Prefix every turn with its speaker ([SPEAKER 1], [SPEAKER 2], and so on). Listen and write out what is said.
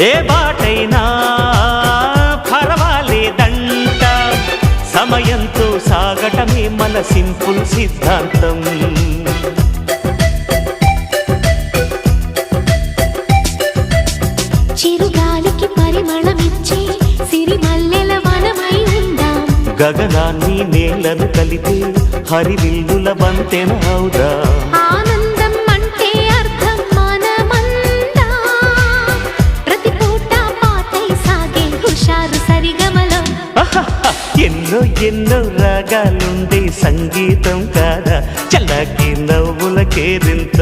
[SPEAKER 1] ఏ బాటైనా పర్వాలేదంట, సమయంతో సాగటమే మన సింపుల్ సిద్ధాంతం.
[SPEAKER 2] చిరుగాలికి పరిమళమిచ్చే సిరిమల్లెల వనమై ఉందాం,
[SPEAKER 1] గగనాన్ని నేలను కలిపే హరివిల్లుల వంతెన అవుదాం.
[SPEAKER 2] ఆనందం అంటే అర్థం మనమందా, ప్రతి పూట పాటై సాగే హుషారు సరిగమలో.
[SPEAKER 1] ఎన్నో ఎన్నో రాగాలుండే సంగీతం కాదా, చల్లకి నవ్వుల కేరింత.